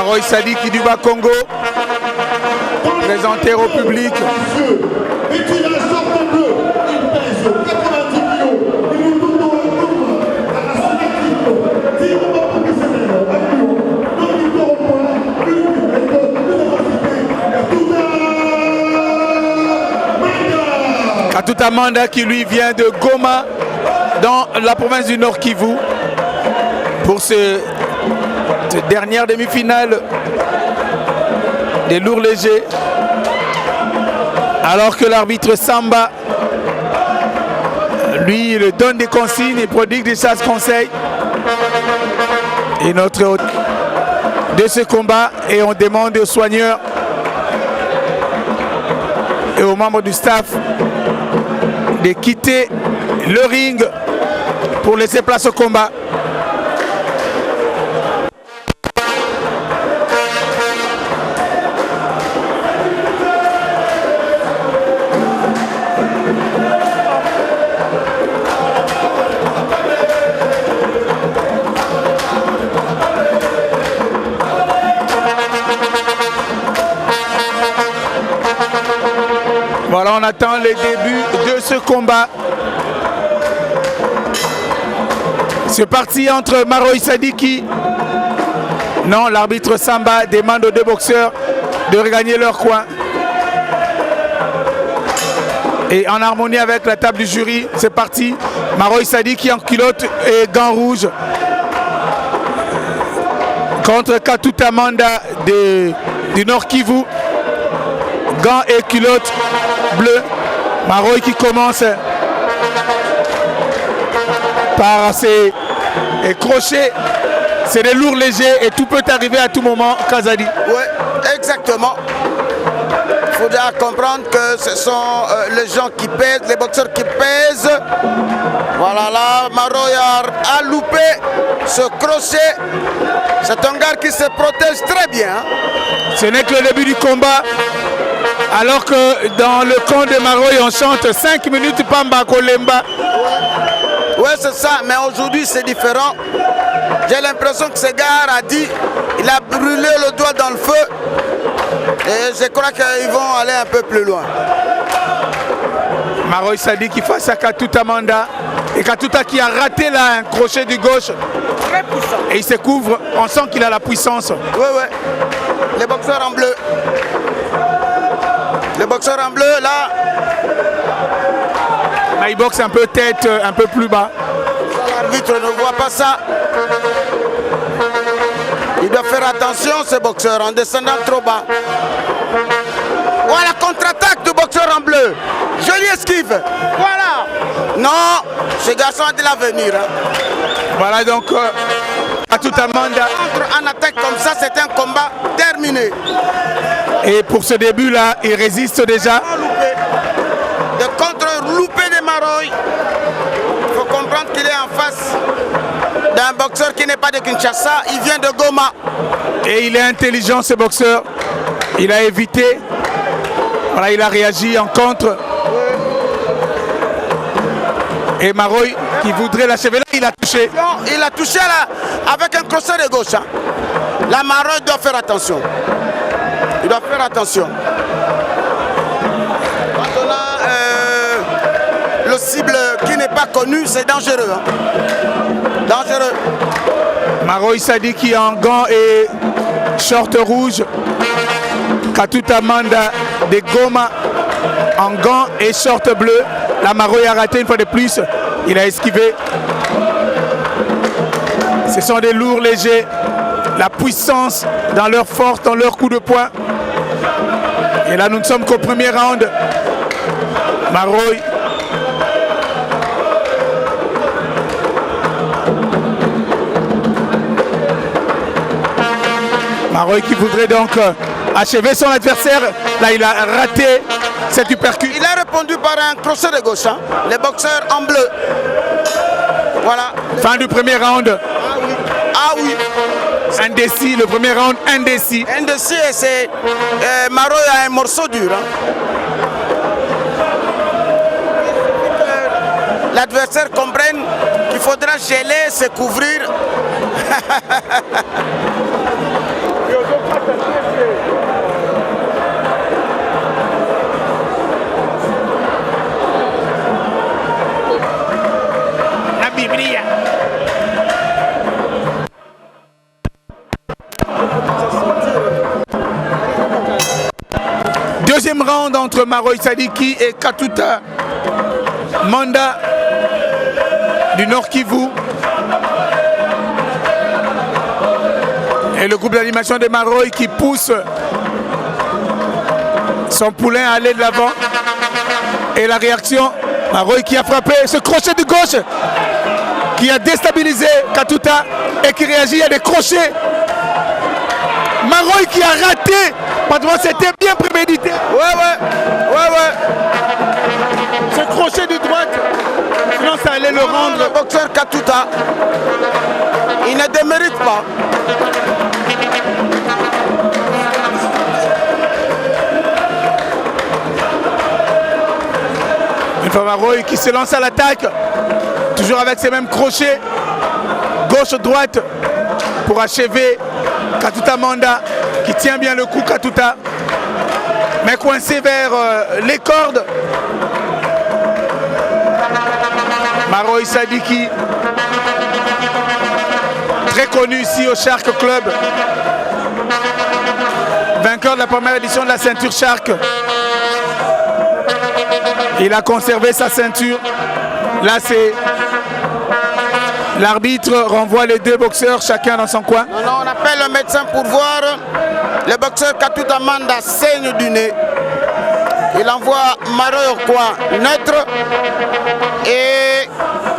Maroy Sadiki du Bas-Congo, présenté au public. Katuta Manda qui lui vient de Goma dans la province du Nord Kivu pour cette dernière demi-finale des lourds légers, alors que l'arbitre Samba lui il donne des consignes et prodigue des sages conseils. Et notre hôte de ce combat, et on demande aux soigneurs et aux membres du staff de quitter le ring pour laisser place au combat. Voilà, on attend le début de ce combat. C'est parti entre Maroy Sadiki. Non, l'arbitre Samba demande aux deux boxeurs de regagner leur coin. Et en harmonie avec la table du jury, c'est parti. Maroy Sadiki en culotte et gants rouges contre Katuta Manda du Nord Kivu. Gants et culottes bleues. Maroy qui commence par ses crochets. C'est des lourds légers et tout peut arriver à tout moment, Kazadi. Oui, exactement. Il faudra comprendre que ce sont les gens qui pèsent, les boxeurs qui pèsent. Voilà, là, Maroy a loupé ce crochet. C'est un gars qui se protège très bien. Ce n'est que le début du combat. Alors que dans le camp de Maroy, on chante 5 minutes Pamba Kolemba. Oui, c'est ça, mais aujourd'hui c'est différent. J'ai l'impression que ce gars a dit, il a brûlé le doigt dans le feu. Et je crois qu'ils vont aller un peu plus loin. Maroy Sadiki face à Katuta Manda. Et Katuta qui a raté là un crochet du gauche. Très puissant. Et il se couvre, on sent qu'il a la puissance. Oui, oui. Les boxeurs en bleu. Les boxeurs en bleu, là. Il boxe un peu tête, un peu plus bas. L'arbitre ne voit pas ça. Il doit faire attention, ce boxeur, en descendant trop bas. Voilà, contre-attaque du boxeur en bleu. Jolie esquive. Voilà. Non, ce garçon a de l'avenir. Voilà donc, Katuta Manda. En attaque comme ça, c'est un combat terminé. Et pour ce début-là, il résiste déjà. De contre-loupé de Maroy. Il faut comprendre qu'il est en face d'un boxeur qui n'est pas de Kinshasa. Il vient de Goma. Et il est intelligent, ce boxeur. Il a évité. Voilà, il a réagi en contre. Et Maroy qui voudrait l'achever là, il a touché. Il a touché là avec un crochet de gauche. La Maroy doit faire attention. Il doit faire attention. Quand on a le cible qui n'est pas connu, c'est dangereux. Dangereux. Maroy Sadiki en gants et short rouge. Katuta Manda de Goma en gants et short bleu. La Maroy a raté une fois de plus. Il a esquivé. Ce sont des lourds légers. La puissance dans leur force, dans leur coup de poing. Et là, nous ne sommes qu'au premier round. Maroy. Maroy qui voudrait donc achever son adversaire. Là, il a raté cet uppercut. Il a répondu par un crochet de gauche. Les boxeurs en bleu. Voilà. Fin du premier round. Ah oui. Ah oui. Indécis, le premier round indécis. Indécis et c'est Maroy a un morceau dur. L'adversaire comprenne qu'il faudra geler, se couvrir. Deuxième round entre Maroy Sadiki et Katuta Manda du Nord Kivu. Et le groupe d'animation de Maroy qui pousse son poulain à aller de l'avant. Et la réaction, Maroy qui a frappé ce crochet de gauche qui a déstabilisé Katuta et qui réagit à des crochets. Maroy qui a raté, parce que c'était bien prémédité. Ouais. Ce crochet de droite, sinon ça allait le rendre. Le boxeur Katuta, il ne démérite pas. Une fois Maroy qui se lance à l'attaque, toujours avec ses mêmes crochets, gauche-droite, pour achever Katuta Manda, qui tient bien le coup Katuta, mais coincé vers les cordes. Maroy Sadiki, très connu ici au Shark Club, vainqueur de la première édition de la ceinture Shark. Il a conservé sa ceinture. Là, c'est l'arbitre renvoie les deux boxeurs, chacun dans son coin. Non, on appelle le médecin pour voir. Le boxeur Katuta Manda saigne du nez. Il envoie Maroy au coin neutre et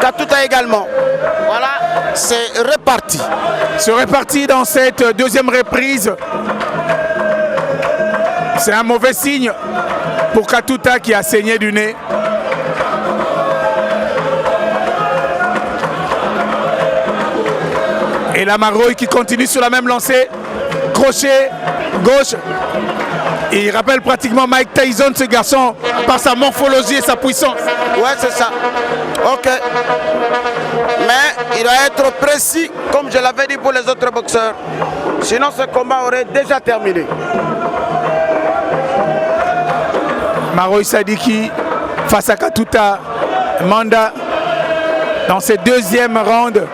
Katuta également. Voilà, c'est reparti. C'est reparti dans cette deuxième reprise. C'est un mauvais signe pour Katuta qui a saigné du nez. Et la Maroy qui continue sur la même lancée. Crochet, gauche. Et il rappelle pratiquement Mike Tyson, ce garçon, par sa morphologie et sa puissance. Ouais, c'est ça. Ok. Mais il doit être précis, comme je l'avais dit pour les autres boxeurs. Sinon, ce combat aurait déjà terminé. Maroy Sadiki face à Katuta Manda dans ce deuxième round.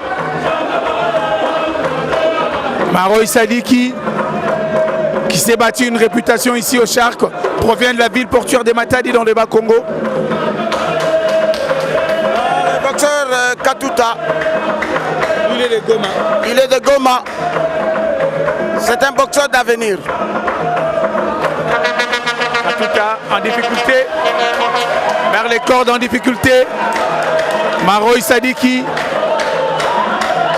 Maroy Sadiki qui s'est battu une réputation ici au Shark, provient de la ville portuaire de Matadi dans le Bas-Congo. Le boxeur Katuta, Il est de Goma. il est de Goma. C'est un boxeur d'avenir. Katuta en difficulté, vers les cordes en difficulté. Maroy Sadiki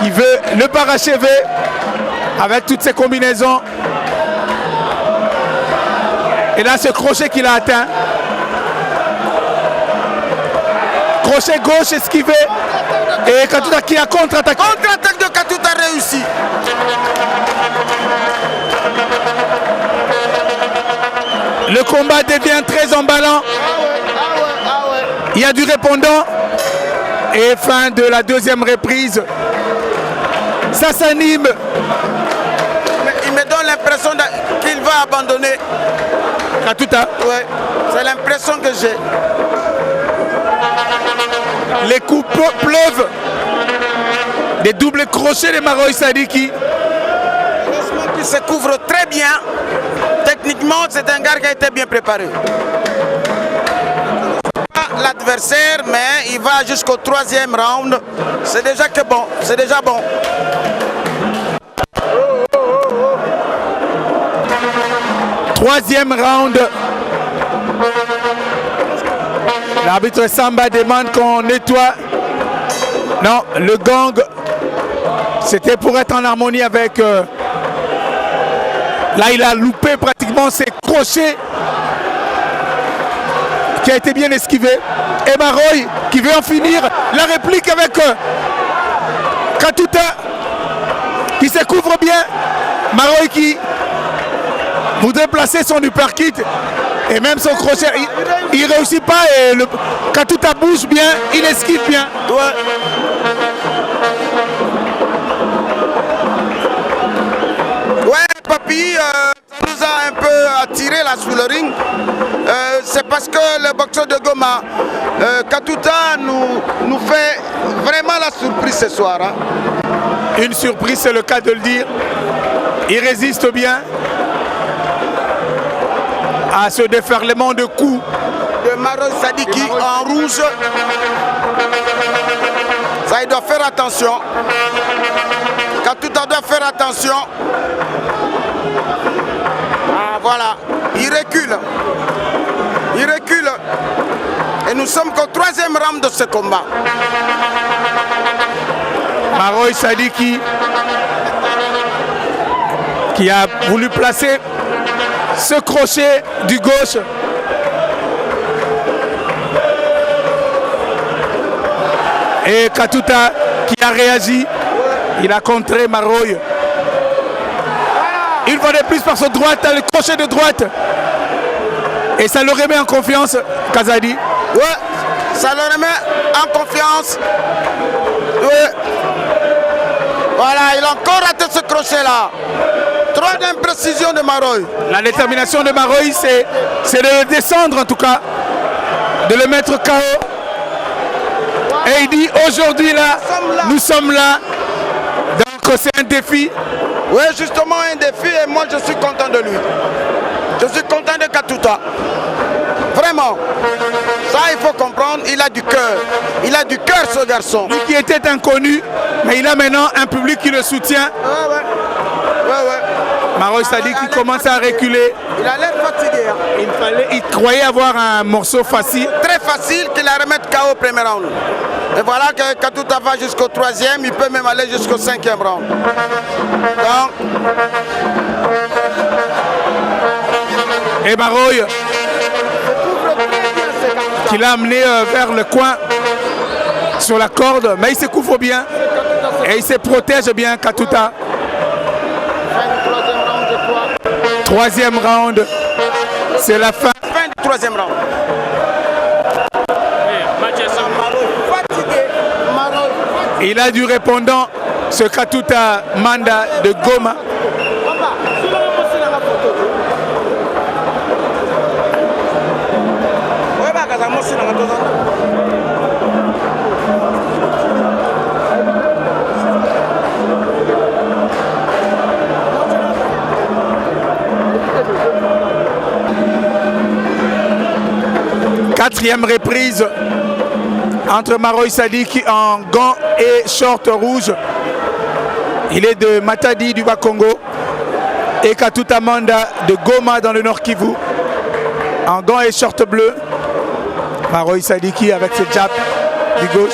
qui veut le parachever avec toutes ses combinaisons. Et là, ce crochet qu'il a atteint. Crochet gauche esquivé. Et Katuta qui a contre-attaqué. Contre-attaque de Katuta réussi. Le combat devient très emballant. Il y a du répondant. Et fin de la deuxième reprise. Ça s'anime. Il me donne l'impression qu'il va abandonner. Katuta. Ouais, c'est l'impression que j'ai. Les coups pleuvent. Des doubles crochets de Maroy Sadiki. Heureusement qu'il se couvre très bien. Techniquement, c'est un gars qui a été bien préparé. L'adversaire, mais il va jusqu'au troisième round. C'est déjà que bon, c'est déjà bon. Troisième round. L'arbitre Samba demande qu'on nettoie. Non, le gang, c'était pour être en harmonie avec... Là, il a loupé pratiquement ses crochets qui a été bien esquivé. Et Maroy qui veut en finir. La réplique avec Katuta qui se couvre bien. Maroy qui voudrait placer son uppercut et même son crochet. Il ne réussit pas et le Katuta bouge bien, il esquive bien. Ouais. Papy, ça nous a un peu attiré là sous le ring. C'est parce que le boxeur de Goma, Katuta, nous fait vraiment la surprise ce soir. Hein. Une surprise, c'est le cas de le dire. Il résiste bien à ce déferlement de coups de Maroy Sadiki en rouge. Ça, il doit faire attention. Katouta doit faire attention. Ah, voilà. Il recule. Il recule. Et nous sommes qu'au 3e round de ce combat. Maroy Sadiki qui a voulu placer ce crochet du gauche. Et Katouta qui a réagi, il a contré Maroy. Une fois de plus par sa droite, le crochet de droite. Et ça le remet en confiance, Kazadi. Ouais, ça le remet en confiance. Ouais. Voilà, il a encore raté ce crochet-là. Trop d'imprécision de Maroy. La détermination de Maroy, c'est de le descendre en tout cas, de le mettre KO. Et il dit aujourd'hui là, nous sommes là. Donc c'est un défi. Oui, justement un défi et moi je suis content de lui. Je suis content de Katouta. Vraiment. Ça il faut comprendre, il a du cœur. Il a du cœur ce garçon. Lui qui était inconnu, mais il a maintenant un public qui le soutient. Ouais. Maroy Sadiki qui commence à reculer. Il a l'air fatigué. Hein. Il croyait avoir un morceau facile. Très facile qu'il la remette KO au premier round. Et voilà que Katouta va jusqu'au 3e, il peut même aller jusqu'au 5e round. Donc, et Maroy qui l'a amené vers le coin sur la corde, mais il se couvre bien et il se protège bien, Katouta. 3e round, c'est la fin. Fin du 3e round. Il a du répondant, ce Katouta Manda de Goma. Quatrième reprise entre Maroy Sadiki en gants et short rouge. Il est de Matadi du Bas-Congo et Katouta Manda de Goma dans le Nord Kivu en gants et short bleu. Maroy Sadiki avec ses jabs du gauche.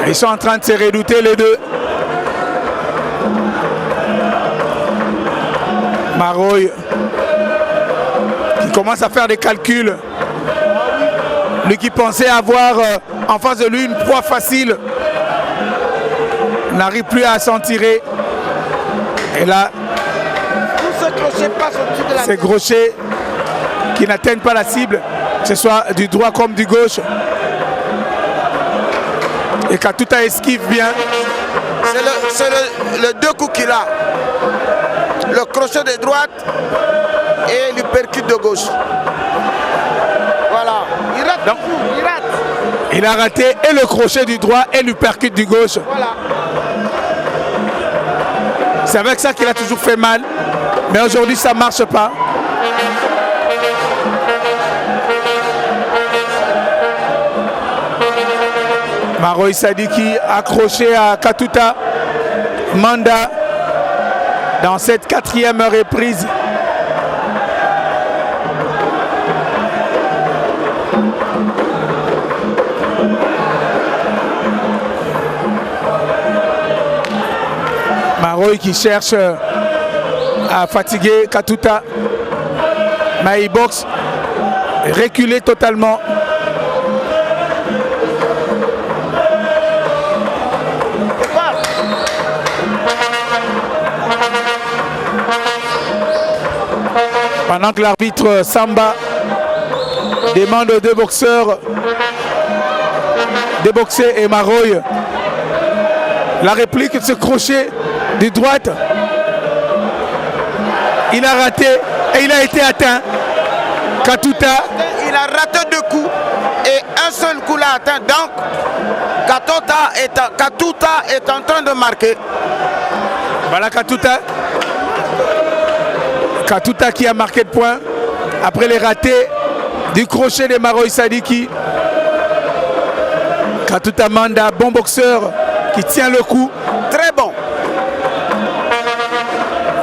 Ils sont en train de se redouter les deux. Maroy qui commence à faire des calculs. Lui qui pensait avoir en face de lui une proie facile n'arrive plus à s'en tirer. Et là, ces crochets qui n'atteignent pas la cible, que ce soit du droit comme du gauche. Et Katouta esquive bien. C'est le deux coups qu'il a. Le crochet de droite et le percute de gauche. Voilà. Il rate. Donc, il rate. Il a raté et le crochet du droit et le percute du gauche. Voilà. C'est avec ça qu'il a toujours fait mal. Mais aujourd'hui, ça ne marche pas. Maroy Sadiki accroché à Katouta Manda dans cette quatrième reprise. Maroy qui cherche à fatiguer Katouta. Mais il boxe reculé totalement. Pendant que l'arbitre Samba demande aux deux boxeurs de boxer et Maroy la réplique de ce crochet de droite. Il a raté et il a été atteint. Katouta. Il a raté deux coups et un seul coup l'a atteint. Donc, Katuta est en train de marquer. Voilà Katuta. Katuta qui a marqué le point après les ratés du crochet de Maroy Sadiki. Katuta Manda, bon boxeur qui tient le coup. Très bon.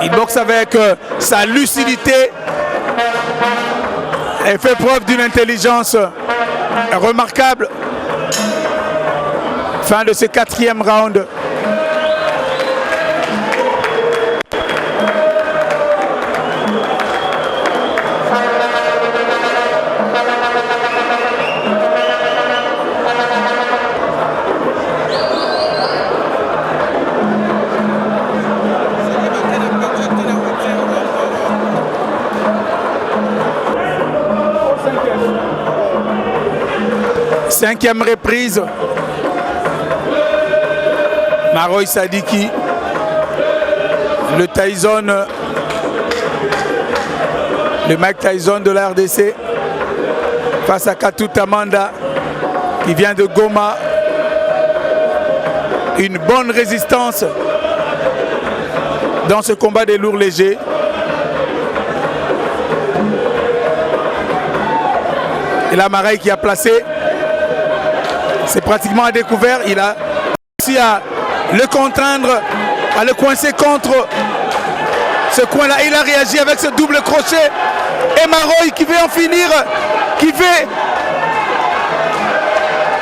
Il boxe avec sa lucidité et fait preuve d'une intelligence remarquable. Fin de ce 4e round. Cinquième reprise. Maroy Sadiki, le Tyson, le Mike Tyson de la RDC, face à Katuta Manda qui vient de Goma. Une bonne résistance dans ce combat des lourds légers. Et là, Maroy qui a placé, c'est pratiquement à découvert. Il a réussi à le contraindre, à le coincer contre ce coin-là. Il a réagi avec ce double crochet. Et Maroy qui veut en finir, qui fait.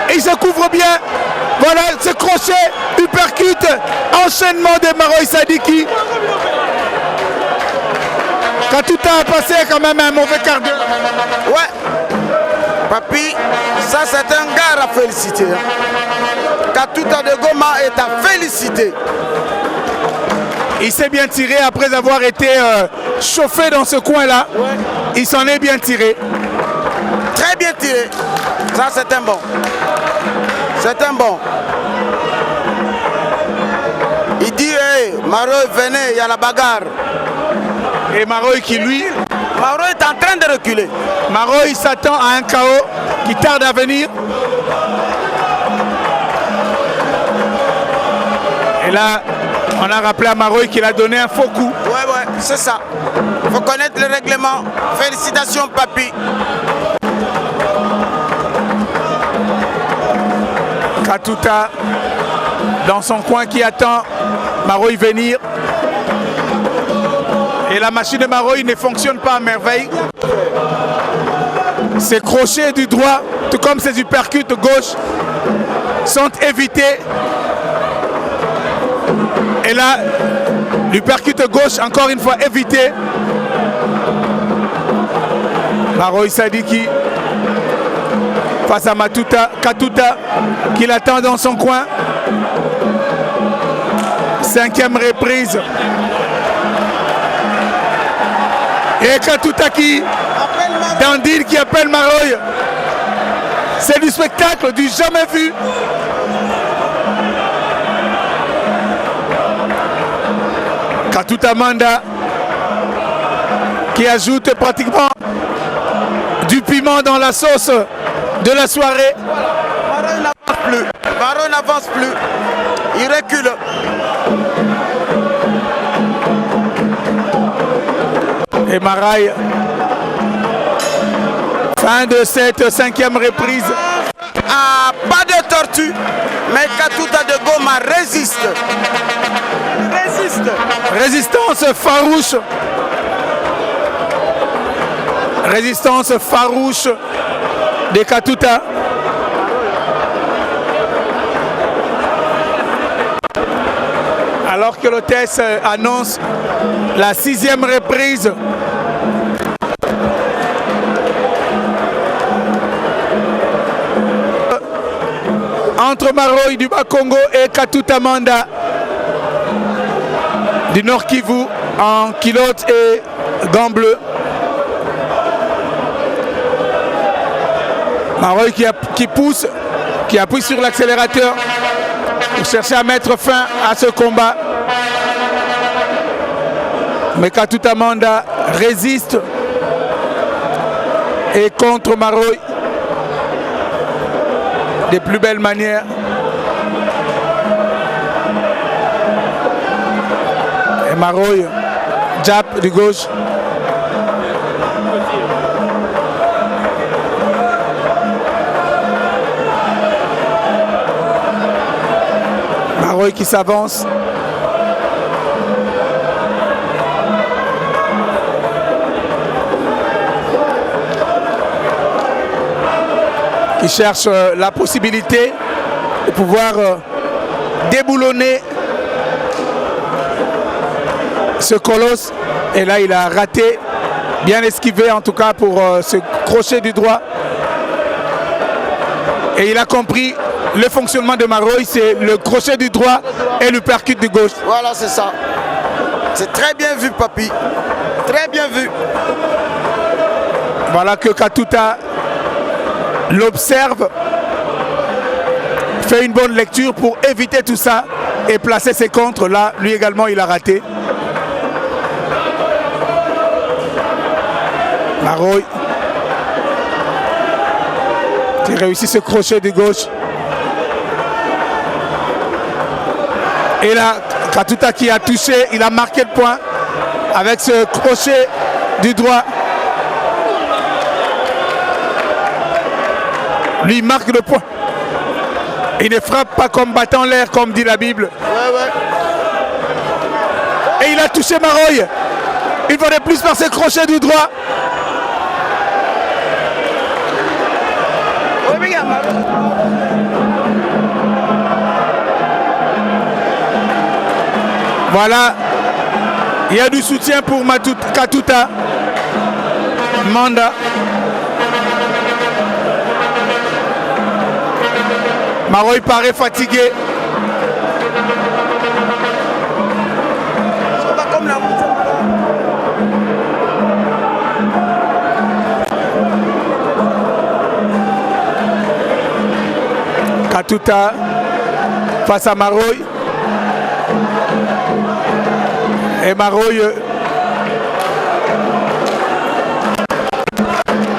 Et il se couvre bien. Voilà ce crochet, uppercut, enchaînement de Maroy Sadiki. Katuta a passé quand même un mauvais quart d'heure. Ouais. Papi, ça c'est un gars à féliciter. Katuta de Goma est à féliciter. Il s'est bien tiré après avoir été chauffé dans ce coin-là. Ouais. Il s'en est bien tiré. Très bien tiré. Ça c'est un bon. C'est un bon. Il dit, hey, Maroy, venez, il y a la bagarre. Et Maroy qui lui... Maroy est en train de reculer. Maroy s'attend à un chaos qui tarde à venir. Et là, on a rappelé à Maroy qu'il a donné un faux coup. Ouais, c'est ça. Il faut connaître le règlement. Félicitations, Papi. Katuta dans son coin qui attend Maroy venir. Et la machine de Maroy ne fonctionne pas à merveille. Ses crochets du droit, tout comme ses uppercuts de gauche, sont évités. Et là, l'uppercut gauche, encore une fois, évité. Maroy Sadiki face à Katuta qui l'attend dans son coin. 5e reprise. Et Katuta qui, Dandine qui appelle Maroy. C'est du spectacle du jamais vu. Katuta Manda qui ajoute pratiquement du piment dans la sauce de la soirée. Maroy n'avance plus. Il recule. Et Maroy, fin de cette 5e reprise. Ah, pas de tortue, mais Katuta de Goma résiste. Résistance farouche. Résistance farouche de Katuta. Alors que l'hôtesse annonce la 6e reprise. Entre Maroy du Bas-Congo et Katuta Manda du Nord Kivu en culotte et gants bleus. Maroy qui pousse, qui appuie sur l'accélérateur pour chercher à mettre fin à ce combat. Mais Katuta Manda résiste et contre Maroy. des plus belles manières. Et Maroy, jab du gauche. Maroy qui s'avance. Qui cherche la possibilité de pouvoir déboulonner ce colosse. Et là, il a raté, bien esquivé en tout cas pour ce crochet du droit. Et il a compris le fonctionnement de Maroy, c'est le crochet du droit et le percute du gauche. Voilà, c'est ça. C'est très bien vu, Papi. Très bien vu. Voilà que Katuta l'observe, fait une bonne lecture pour éviter tout ça et placer ses contres. Là, lui également, il a raté. Maroy qui réussit ce crochet de gauche. Et là, Katuta qui a touché, il a marqué le point avec ce crochet du droit. Lui marque le point. Il ne frappe pas comme battant l'air, comme dit la Bible. Et il a touché Maroy. Il fallait plus par ses crochets du droit. Voilà. Il y a du soutien pour Katuta. Manda. Maroy paraît fatigué. Katuta face à Maroy. Et Maroy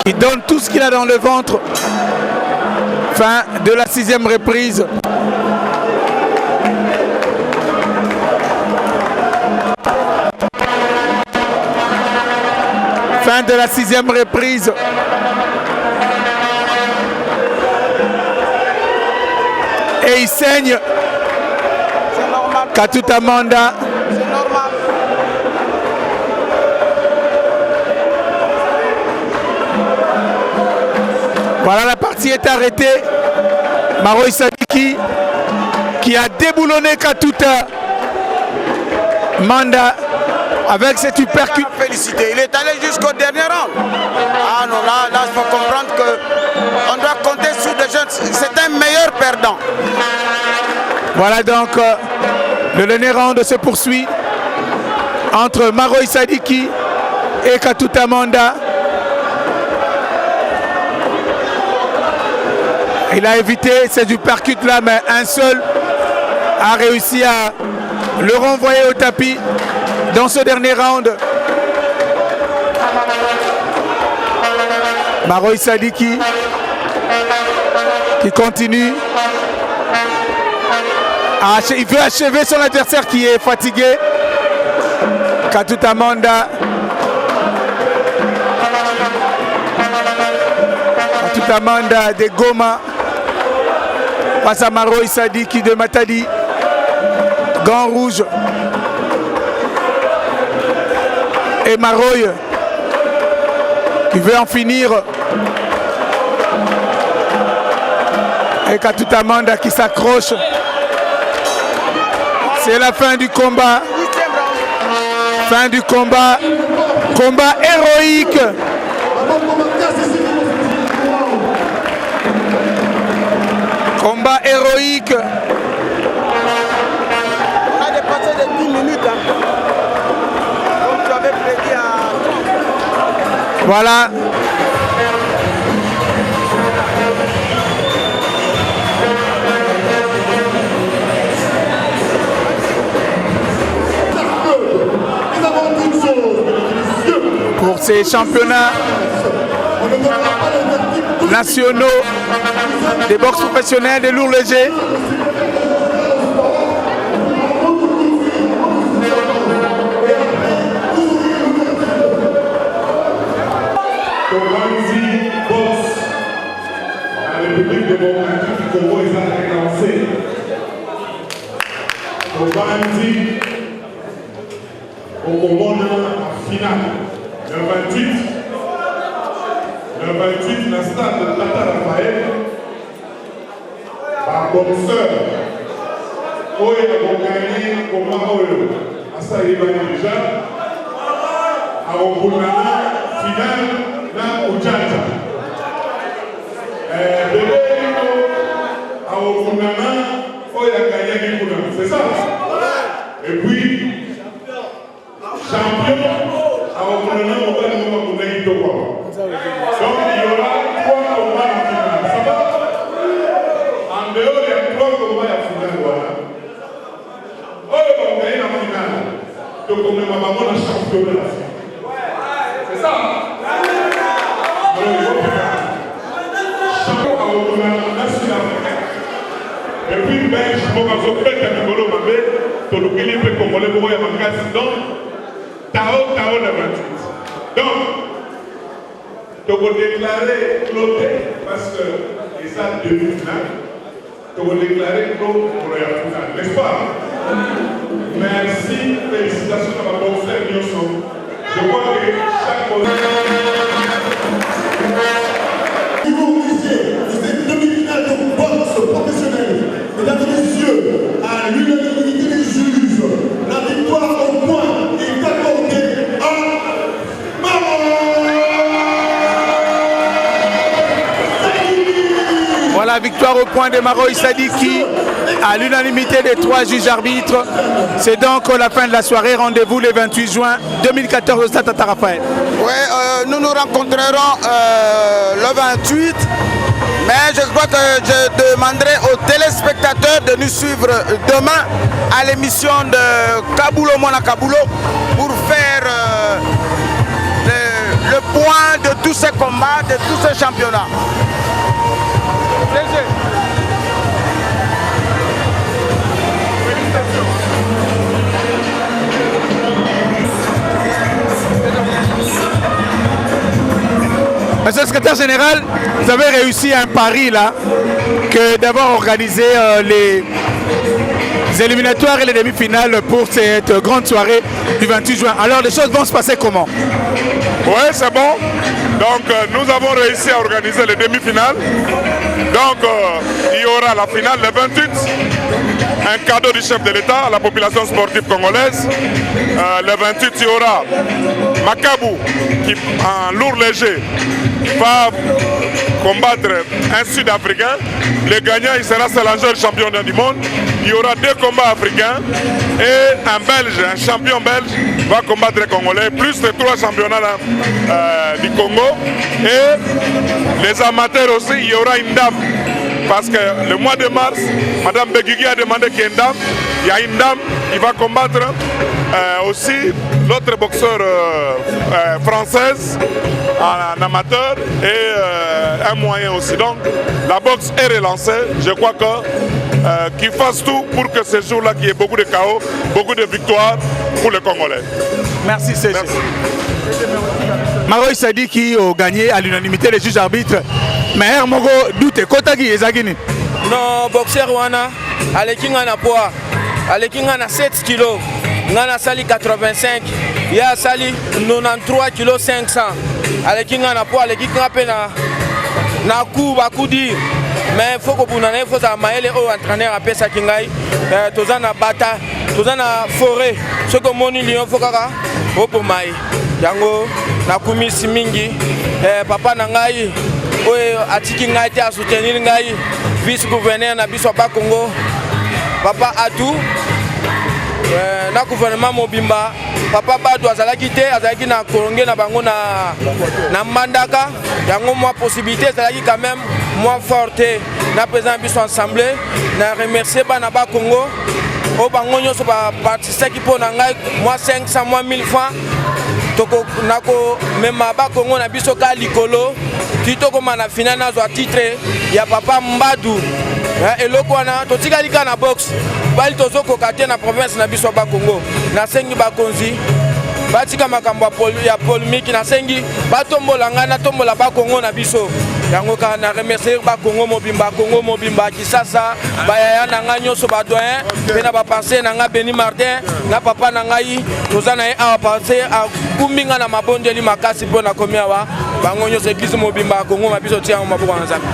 il donne tout ce qu'il a dans le ventre. Fin de la 6e reprise. Fin de la 6e reprise. Et il saigne. Katuta Manda. C'est normal. Voilà, la partie est arrêtée. Maroy Sadiki qui a déboulonné Katuta Manda avec cet uppercut. Félicité. Il est allé jusqu'au dernier round. Ah non, là, il faut comprendre qu'on doit compter sur des jeunes. C'est un meilleur perdant. Voilà donc le dernier round se poursuit entre Maroy Sadiki et Katuta Manda. Il a évité ces uppercuts là, mais un seul a réussi à le renvoyer au tapis dans ce dernier round. Maroy Sadiki qui continue. Il veut achever son adversaire qui est fatigué. Katuta Manda. Katuta Manda de Goma. Face à Maroy Sadiki de Matadi. Gants rouges. Et Maroy qui veut en finir. Et Katuta Manda qui s'accroche. C'est la fin du combat. Fin du combat. Combat héroïque. Combat héroïque. On a dépassé les 10 minutes. Comme tu avais prédit à... Voilà. Pour ces championnats nationaux des box professionnels, des lourds légers. République démocratique du Congo est lancé. Au Bandi, au Congo, en finale, le 28, le stade de Tata Raphaël, par boxeur, Oye a gagné combat Oyo, à ça il va déjà, à Okunana, finale, là au Tchadja. C'est ça. Et puis, champion, donc il y aura 3 combats en finale. Ça va? En dehors, il y a 3 combats en finale. Oh, on gagne en finale. Donc on est vraiment le championnat. C'est ça? Et puis, Belge, je vais vous faire un peu de l'équilibre congolais pour y avoir donc, Tao le 28. Donc, tu vas déclarer cloté parce que, et ça, demi-finale, tu vas déclarer cloté pour la finale, n'est-ce pas? Merci, félicitations à ma boxeur Nyoso. Je vois que chaque fois. C'est demi-finale de boxe professionnelle. Mesdames et messieurs, à l'unanimité des juges, la victoire au point est accordée à Maroï. Voilà, victoire au point de Maroï Sadiki à l'unanimité des 3 juges arbitres. C'est donc la fin de la soirée. Rendez-vous le 28 juin 2014 au Stade Tata Raphaël. Oui, nous nous rencontrerons le 28. Mais je crois que je demanderai aux téléspectateurs de nous suivre demain à l'émission de Kabulo Mona Kabulo pour faire le point de tous ces combats, de tous ces championnats. Monsieur le secrétaire général, vous avez réussi un pari là, que d'avoir organisé les éliminatoires et les demi-finales pour cette grande soirée du 28 juin. Alors les choses vont se passer comment? Oui, c'est bon. Donc nous avons réussi à organiser les demi-finales. Donc il y aura la finale le 28. Un cadeau du chef de l'État à la population sportive congolaise. Le 28, il y aura Makabou qui, en lourd léger, va combattre un Sud-Africain. Le gagnant, il sera Salanger, champion du monde. Il y aura 2 combats africains et un Belge, un champion belge, va combattre les Congolais, plus les 3 championnats du Congo. Et les amateurs aussi, il y aura une dame. Parce que le mois de mars, Mme Begugui a demandé qu'il y ait une dame. Il y a une dame qui va combattre aussi l'autre boxeur française en amateur et un moyen aussi. Donc la boxe est relancée. Je crois que qu'ils fassent tout pour que ce jour-là, qu'il y ait beaucoup de chaos, beaucoup de victoires pour les Congolais. Merci, CG. Maroï Sadiki a gagné à l'unanimité les juges arbitres. Mais Mogo doute Kotagi et Zagini. Non, boxeur wana, aleki ngana poids, aleki ngana 7 kg, ngana sali 85, ya sali 93 kg 500. Aleki ngana poids, aleki ngana na coup ba coup dire. Mais faut que bunana faut ça maele o entraîneur a pesa kingai, tozana bata, tozana forêt. Ce que moni lion faut kaka opo mai. Yango na kumisi mingi, papa na ngai oye atiki ngai te a soutenir ngai vice-gouverneur na biso ba Congo papa Adou na gouvernement mobimba papa Badou azalaki te azalaki na kolonge na bango na Mandaka yango moi possibilité azalaki quand même moi forte na président biso assemblée na remercier bana ba Congo o bango nyonso ba participer ki po na ngai moi 500 moi 1000 francs nako mema bakongo na biso ka likolo kitoko mana final na zwa titre ya papa Mbadu eloko wana totikali ka na box bali tozokoka te na province na biso bakongo na sengi bakonzi batika makambo ya polémique na sengi batombola ngana tombola bakongo na biso yango ka na remercier bakongo mobimba Kisasa bayaya na nga nyonso ba doyen pe na ba penser na nga Beni Martin na papa na ngai tozana a penser a kumbinga na mabondeli makasi pona komia wa bango nyonso église mobimba Kongo mabiso tia maboko na Nzambe.